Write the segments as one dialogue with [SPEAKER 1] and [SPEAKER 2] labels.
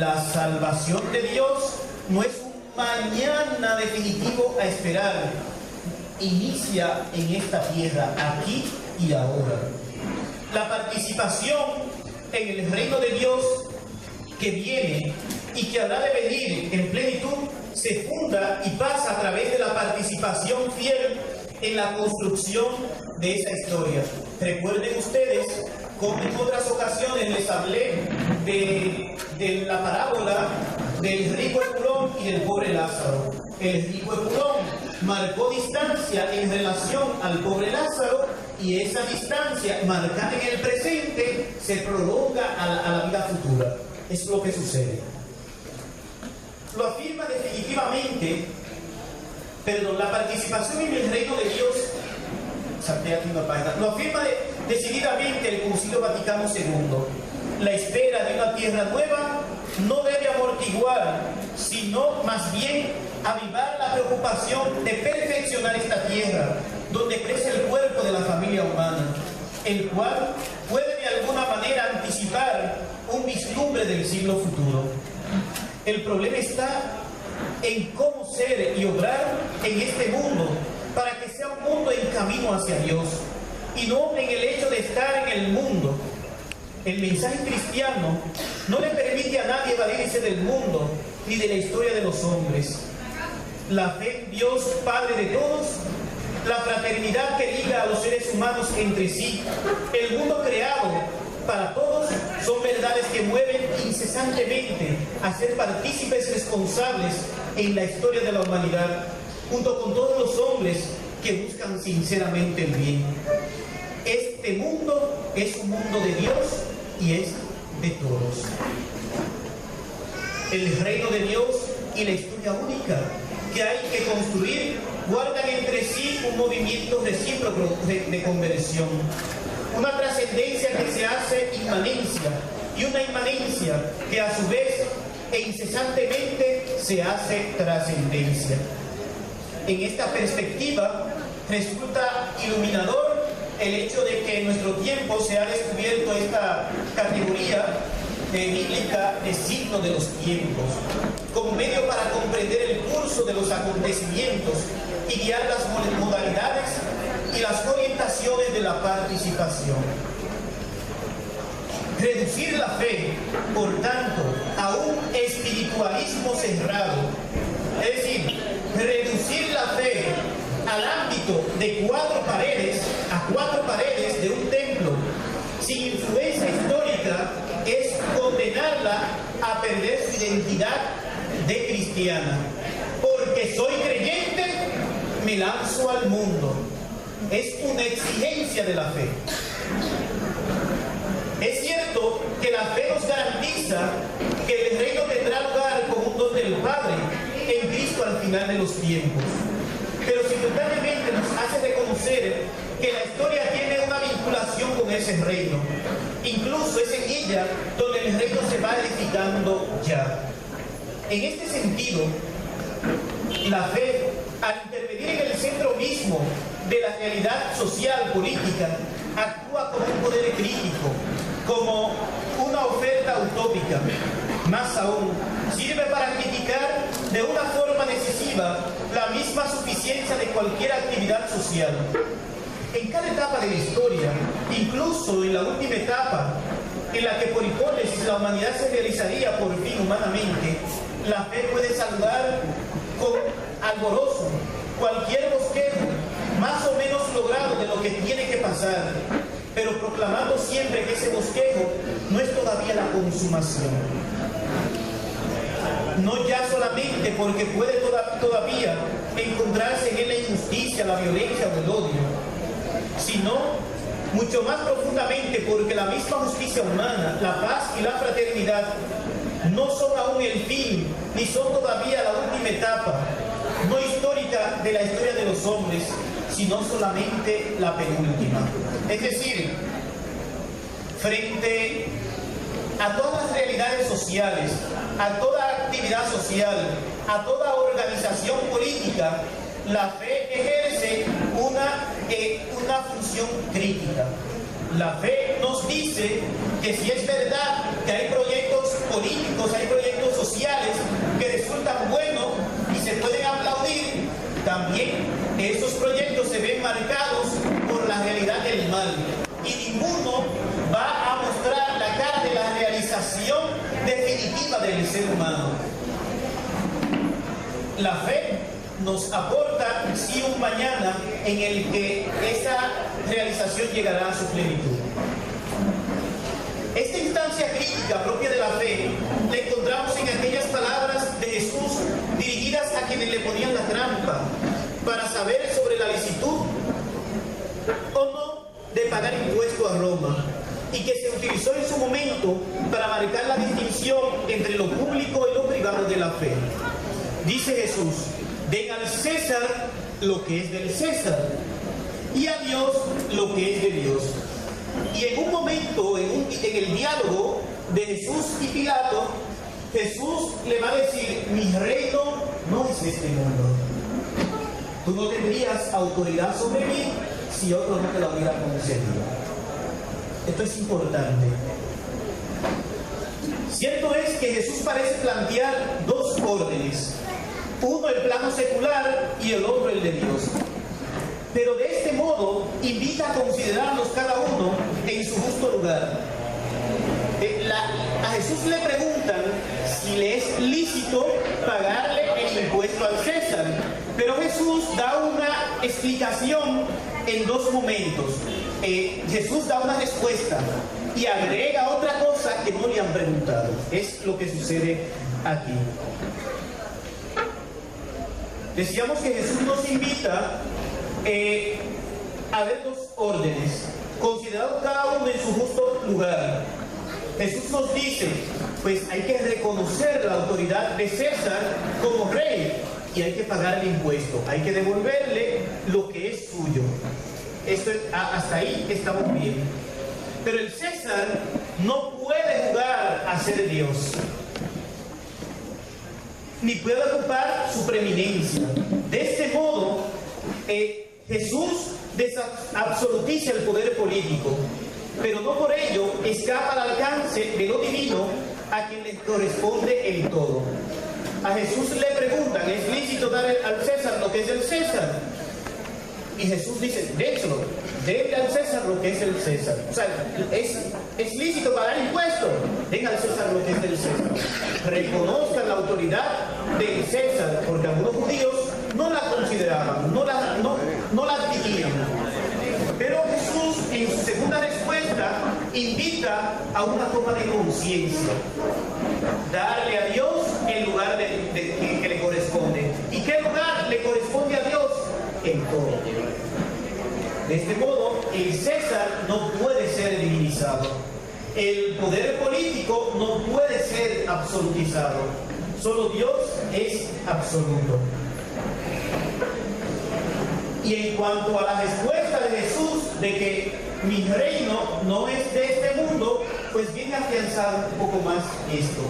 [SPEAKER 1] La salvación de Dios no es un mañana definitivo a esperar. Inicia en esta tierra, aquí y ahora. La participación en el reino de Dios que viene y que habrá de venir en plenitud se funda y pasa a través de la participación fiel en la construcción de esa historia. Recuerden ustedes como en otras ocasiones les hablé de la parábola del rico Epulón y del pobre Lázaro. El rico Epulón marcó distancia en relación al pobre Lázaro, y esa distancia marcada en el presente se prolonga a la vida futura. Es lo que sucede. Lo afirma definitivamente, la participación en el reino de Dios, lo afirma decididamente el Concilio Vaticano II. La espera de una tierra nueva no debe amortiguar, sino más bien avivar la preocupación de perfeccionar esta tierra, donde crece el cuerpo de la familia humana, el cual puede de alguna manera anticipar un vislumbre del siglo futuro. El problema está en cómo ser y obrar en este mundo para que sea un mundo en camino hacia Dios, y no en el hecho de estar en el mundo. El mensaje cristiano no le permite a nadie evadirse del mundo ni de la historia de los hombres. La fe en Dios, Padre de todos, la fraternidad que liga a los seres humanos entre sí, el mundo creado para todos, son verdades que mueven incesantemente a ser partícipes responsables en la historia de la humanidad, junto con todos los hombres que buscan sinceramente el bien. Este mundo es un mundo de Dios y es de todos. El reino de Dios y la historia única que hay que construir guardan entre sí un movimiento recíproco de conversión, una trascendencia que se hace inmanencia y una inmanencia que a su vez e incesantemente se hace trascendencia. En esta perspectiva resulta iluminador el hecho de que en nuestro tiempo se ha descubierto esta categoría bíblica de signo de los tiempos, como medio para comprender el curso de los acontecimientos y guiar las modalidades y las orientaciones de la participación. Reducir la fe, por tanto, a un espiritualismo cerrado, es decir, reducir la fe al ámbito de cuatro paredes de un templo, sin influencia histórica, es condenarla a perder su identidad de cristiana. Porque soy creyente, me lanzo al mundo. Es una exigencia de la fe. Es cierto que la fe nos garantiza que el reino tendrá lugar como un don del Padre en Cristo al final de los tiempos, pero simultáneamente nos hace reconocer que la historia tiene una vinculación con ese reino. Incluso es en ella donde el reino se va edificando ya. En este sentido, la fe, al intervenir en el centro mismo de la realidad social, política, actúa como un poder crítico, como una oferta utópica. Más aún, sirve para criticar de una forma decisiva la misma suficiencia de cualquier actividad social. En cada etapa de la historia, incluso en la última etapa, en la que por hipótesis la humanidad se realizaría por fin humanamente, la fe puede saludar con alborozo cualquier bosquejo más o menos logrado de lo que tiene que pasar, pero proclamando siempre que ese bosquejo no es todavía la consumación. No ya solamente porque puede todavía encontrarse en él la injusticia, la violencia o el odio, sino mucho más profundamente porque la misma justicia humana, la paz y la fraternidad no son aún el fin, ni son todavía la última etapa, no histórica de la historia de los hombres, sino solamente la penúltima. Es decir, frente a todas las realidades sociales, a toda actividad social, a toda organización política, la fe ejerce una función crítica. La fe nos dice que si es verdad que hay proyectos políticos, hay proyectos también esos proyectos se ven marcados por la realidad del mal. Y ninguno va a mostrar la cara de la realización definitiva del ser humano. La fe nos aporta sí un mañana en el que esa realización llegará a su plenitud. Esta instancia crítica propia de la fe la encontramos en aquellas palabras de Jesús dirigidas a quienes le ponían la trampa para saber sobre la licitud o no de pagar impuesto a Roma, y que se utilizó en su momento para marcar la distinción entre lo público y lo privado de la fe. Dice Jesús: den al César lo que es del César y a Dios lo que es de Dios. Y en un momento, en el diálogo de Jesús y Pilato, Jesús le va a decir: mi reino no es de este mundo. Tú no tendrías autoridad sobre mí si otro no te la hubiera concedido. Esto es importante. Cierto es que Jesús parece plantear dos órdenes: uno el plano secular y el otro el de Dios. Pero de este modo invita a considerarlos cada uno en su justo lugar. A Jesús le preguntan si le es lícito pagarle el impuesto al César, pero Jesús da una explicación en dos momentos. Jesús da una respuesta y agrega otra cosa que no le han preguntado. Es lo que sucede aquí. Decíamos que Jesús nos invita a ver dos órdenes, considerados cada uno en su justo lugar. Jesús nos dice: pues hay que reconocer la autoridad de César como rey y hay que pagar el impuesto, hay que devolverle lo que es suyo. Hasta ahí estamos bien. Pero el César no puede jugar a ser Dios, ni puede ocupar su preeminencia. De este modo, Jesús absolutiza el poder político, pero no por ello escapa al alcance de lo divino a quien le corresponde el todo. A Jesús le preguntan: ¿es lícito dar al César lo que es del César? Y Jesús dice: de hecho, denle al César lo que es del César. O sea, es lícito pagar impuestos, den al César lo que es del César. Reconozcan la autoridad del César, porque algunos judíos no la consideraban, no la admitían. Pero Jesús, en su segunda respuesta, invita a una toma de conciencia: darle a Dios el lugar que le corresponde. ¿Y qué lugar le corresponde a Dios? En todo. De este modo, el César no puede ser divinizado. El poder político no puede ser absolutizado. Solo Dios es absoluto. Y en cuanto a la respuesta de Jesús de que mi reino no es de este mundo, pues viene a afianzar un poco más esto.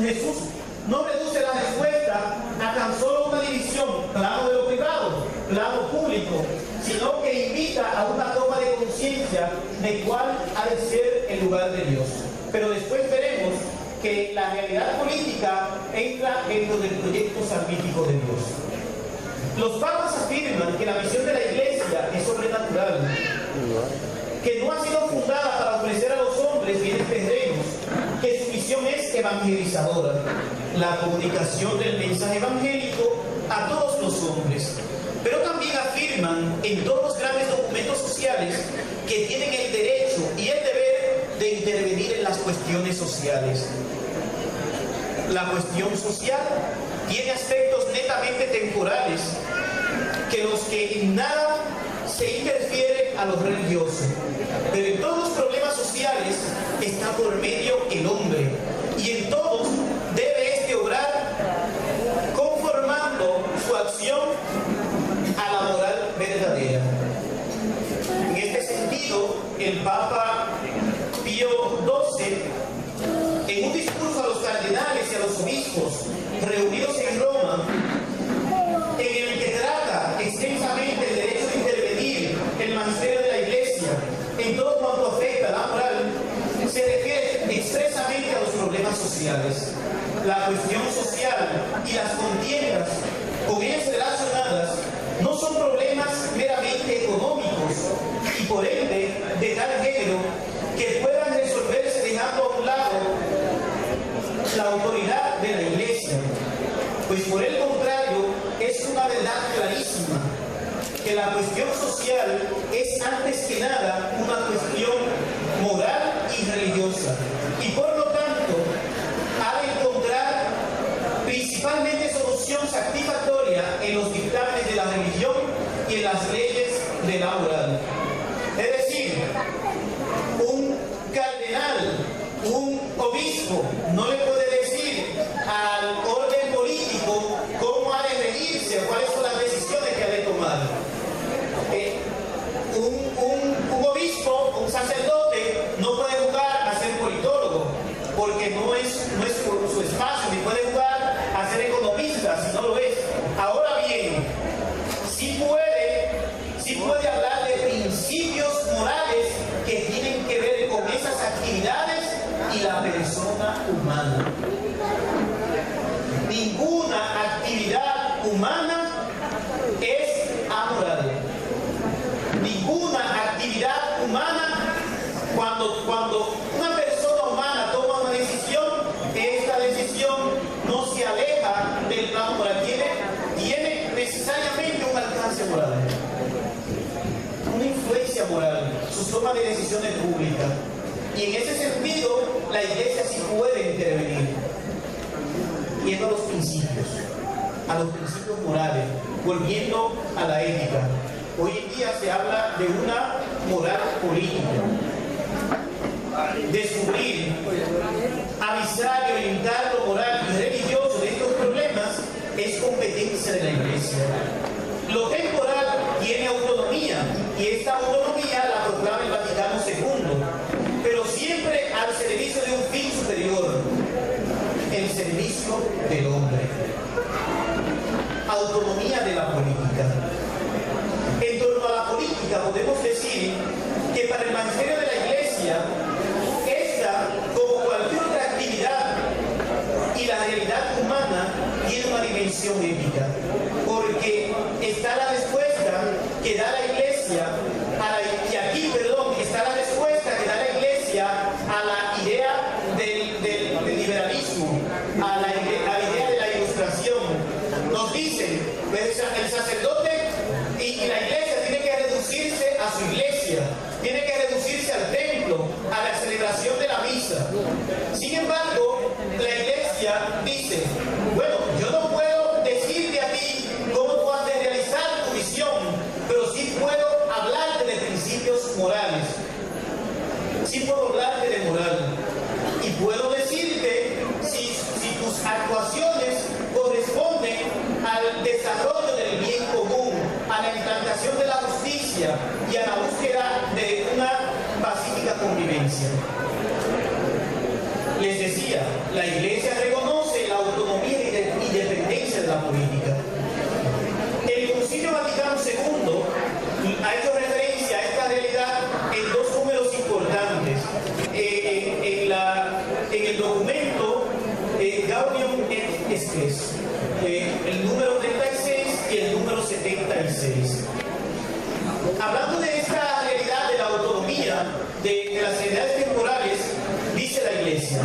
[SPEAKER 1] Jesús no reduce la respuesta a tan solo una división, plano de lo privado, plano público, sino que invita a una toma de conciencia de cuál ha de ser el lugar de Dios. Pero después veremos que la realidad política entra dentro del proyecto salvífico de Dios. Los papas afirman que la misión de la Iglesia es sobrenatural, que no ha sido fundada para ofrecer a los hombres bienes terrenos, que su misión es evangelizadora, la comunicación del mensaje evangélico a todos los hombres. Pero también afirman en todos los grandes documentos sociales que tienen el derecho y el deber de intervenir en las cuestiones sociales. La cuestión social tiene aspectos netamente temporales, que los que en nada se interfiere a lo religioso. Pero en todos los problemas sociales está por medio el hombre, y en todos debe este obrar conformando su acción a la moral verdadera. En este sentido, el Papa Pío XII, en un discurso a los cardenales y a los obispos reunidos en Roma, en el que trata extensamente el derecho de intervenir el magisterio de la Iglesia en todo cuanto afecta a la moral, se refiere expresamente a los problemas sociales. La cuestión social y las contiendas con ellas relacionadas no son problemas meramente económicos y por ende de tal género que puedan resolverse dejando a un lado la autoridad de la Iglesia, pues por el contrario es una verdad clarísima que la cuestión social es antes que nada una cuestión moral y religiosa, y por lo tanto ha de encontrar principalmente solución satisfactoria en los dictámenes de la religión y en las leyes de la moral. Es decir, un cardenal, un obispo, no le puede decir al orden político cómo ha de regirse o cuáles son las decisiones que ha de tomar. Un obispo, un sacerdote, no puede jugar a ser politólogo, porque no es su espacio, ni puede jugar a ser economista, si no lo es. Ahora bien, sí puede hablar de principios morales que tienen que ver con esas actividades y la persona humana. Ninguna actividad humana es amoral. Ninguna actividad humana, cuando una persona humana toma una decisión, esta decisión no se aleja del plano moral, tiene necesariamente un alcance moral, una influencia moral, su toma de decisiones públicas. Y en ese sentido, la Iglesia sí puede intervenir, yendo a los principios morales, volviendo a la ética. Hoy en día se habla de una moral política. Descubrir, avisar y orientar lo moral y religioso de estos problemas es competencia de la Iglesia. Lo temporal tiene autonomía y esta autonomía la proclama el Vaticano II, pero siempre al servicio de un fin superior, el servicio del hombre. Autonomía de la política. En torno a la política podemos decir que para el magisterio de la Iglesia, esta, como cualquier otra actividad y la realidad humana, tiene una dimensión ética, porque está la respuesta que da la Iglesia, está la respuesta que da la Iglesia a la idea del liberalismo, a la idea de la ilustración. Nos dicen, el sacerdote y la Iglesia tiene que reducirse a su iglesia, tiene que reducirse al templo, a la celebración de la misa. Sin embargo, la Iglesia dice, bueno, yo no puedo decirte a ti cómo tú has de realizar tu misión, pero sí puedo hablarte de principios morales. Sí puedo hablarte de moral. Y puedo decirte si tus actuaciones corresponden al desarrollo del bien común, a la implantación de la justicia y a la búsqueda de una pacífica convivencia. Les decía, la Iglesia reconoce la autonomía y independencia de la política. El Concilio Vaticano II ha hecho referencia a esta realidad en dos números importantes. En el documento Gaudium et Spes, el número 36 y el número 76. Hablando de esta realidad de la autonomía, de las realidades temporales, dice la Iglesia,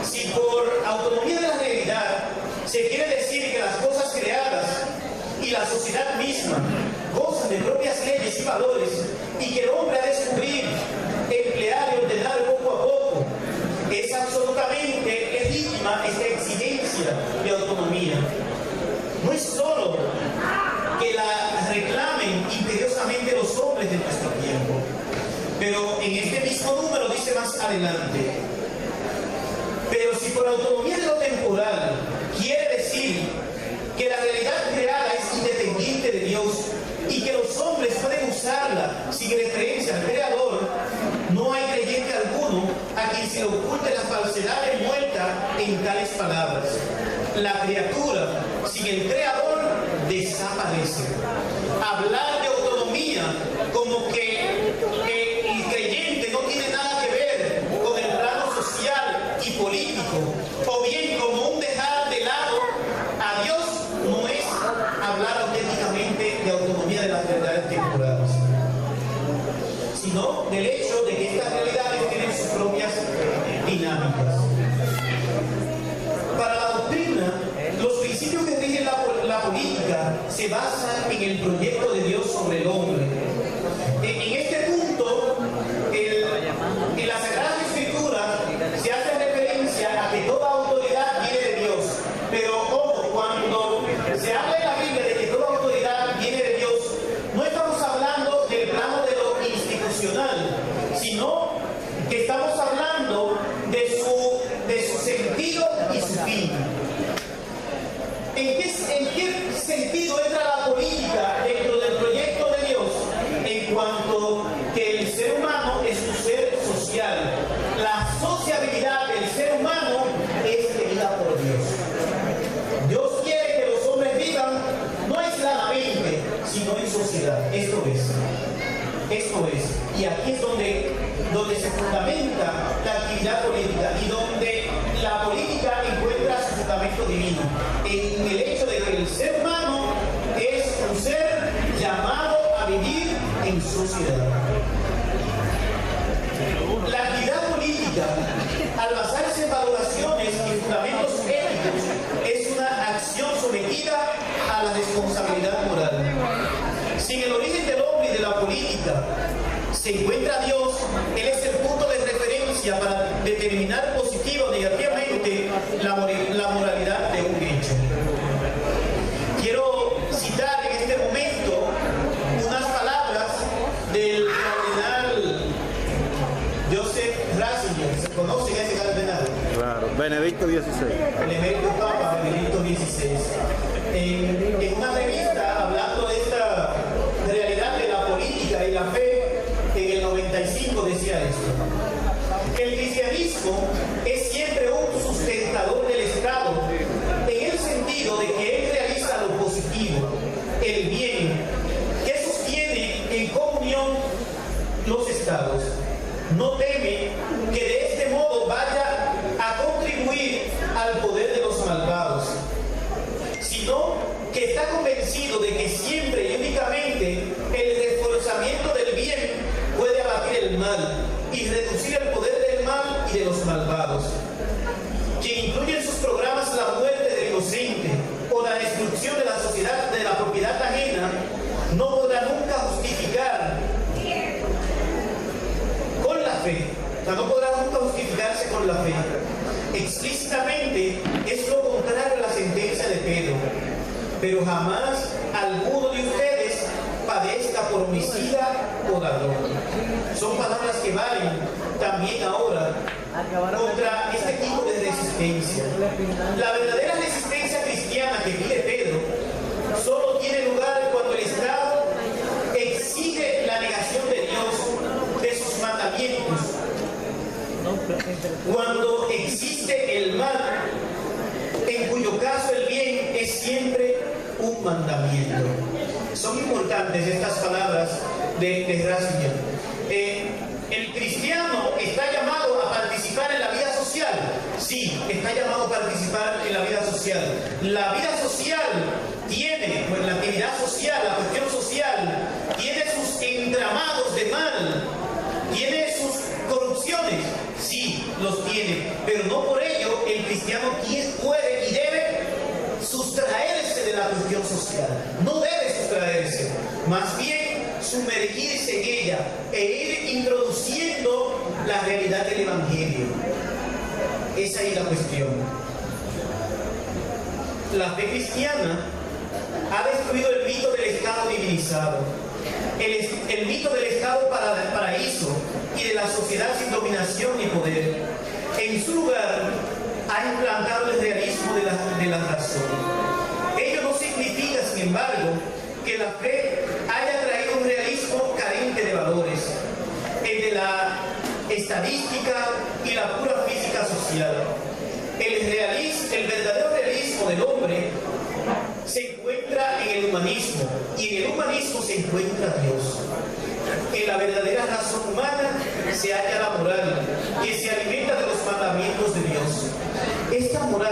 [SPEAKER 1] si por autonomía de la realidad se quiere decir que las cosas creadas y la sociedad misma gozan de propias leyes y valores y que el hombre ha de descubrir, emplear y ordenar poco a poco, es absolutamente legítima esta exigencia de autonomía. No es solo que la reclamen imperiosamente los hombres de nuestro tiempo, pero en este mismo número dice más adelante, pero si por autonomía de lo temporal quiere decir que la realidad creada es independiente de Dios y que los hombres pueden usarla sin referencia al Creador, no hay creyente alguno a quien se le oculte la falsedad envuelta en tales palabras. La criatura sin el Creador desaparece. Hablar de autonomía como que el creyente no tiene nada que ver con el plano social y político, o bien como un dejar de lado a Dios, no es sino del hecho de que estas realidades tienen sus propias dinámicas. Para la doctrina, los principios que rigen la política se basan en el proyecto de Dios sobre el hombre. En este punto, en las Sagradas Escrituras se hace referencia a que toda autoridad viene de Dios. Pero ojo, cuando se habla en la Biblia de que toda autoridad viene de Dios, no estamos hablando del plano de lo institucional, sino que estamos hablando de su sentido y su fin. ¿En qué sentido entra la política dentro del proyecto de Dios? En cuanto que el ser humano es un ser social. La sociabilidad del ser humano es querida por Dios. Dios quiere que los hombres vivan no aisladamente, sino en sociedad. Esto es. Y aquí es donde se fundamenta la actividad política y donde la política encuentra su fundamento divino. En el hecho de que el ser humano es un ser llamado a vivir en sociedad. La actividad política, al basarse en valoraciones y fundamentos éticos, es una acción sometida a la responsabilidad moral. Si en el origen del hombre y de la política se encuentra Dios, Él es el punto de referencia para determinar positiva o negativamente la moralidad de un hecho. Quiero citar en este momento unas palabras del cardenal Joseph Ratzinger. ¿Se conocen a ese cardenal?
[SPEAKER 2] Claro, Benedicto XVI.
[SPEAKER 1] El emérito Papa Benedicto XVI. En una revista, hablando de esta realidad de la política y la fe, en el 95 decía esto: el cristianismo es siempre un sustentador del Estado, en el sentido de que él realiza lo positivo, el bien, que sostiene en comunión los estados. No teme que de este modo vaya a contribuir al poder de los malvados, sino que está convencido de que siempre y únicamente el reforzamiento del bien puede abatir el mal y reducir el poder del mal y de los malvados. Quien incluye en sus programas la muerte del inocente o la destrucción de la sociedad, de la propiedad ajena, no podrá nunca justificar con la fe, no podrá nunca justificarse con la fe. Explícitamente es lo contrario a la sentencia de Pedro: pero jamás alguno de ustedes padezca por homicida o ladrón. Son palabras que valen también ahora contra este tipo de resistencia. La verdadera resistencia cristiana que pide Pedro solo tiene lugar cuando el Estado exige la negación de Dios de sus mandamientos, cuando existe el mal, en cuyo caso el bien es siempre un mandamiento. Son importantes estas palabras de Ratzinger. ¿El cristiano está llamado a participar en la vida social? Sí, está llamado a participar en la vida social. La vida social tiene, pues la actividad social, la cuestión social, tiene sus entramados de mal, tiene sus corrupciones, sí, los tiene, pero no por ello el cristiano puede y debe sustraerse de la cuestión social. No debe sustraerse, más bien sumergirse en ella e ir introduciendo la realidad del Evangelio. Esa es la cuestión. La fe cristiana ha destruido el mito del Estado divinizado, el mito del Estado paraíso y de la sociedad sin dominación ni poder. En su lugar ha implantado el realismo de la razón. Ello no significa, sin embargo, que la fe haya traído un realismo carente de valores, el de la estadística y la pura física social. El verdadero realismo del hombre se encuentra en el humanismo, y en el humanismo se encuentra Dios. En la verdadera razón humana se halla la moral, que se alimenta de los mandamientos de Dios. Esta moral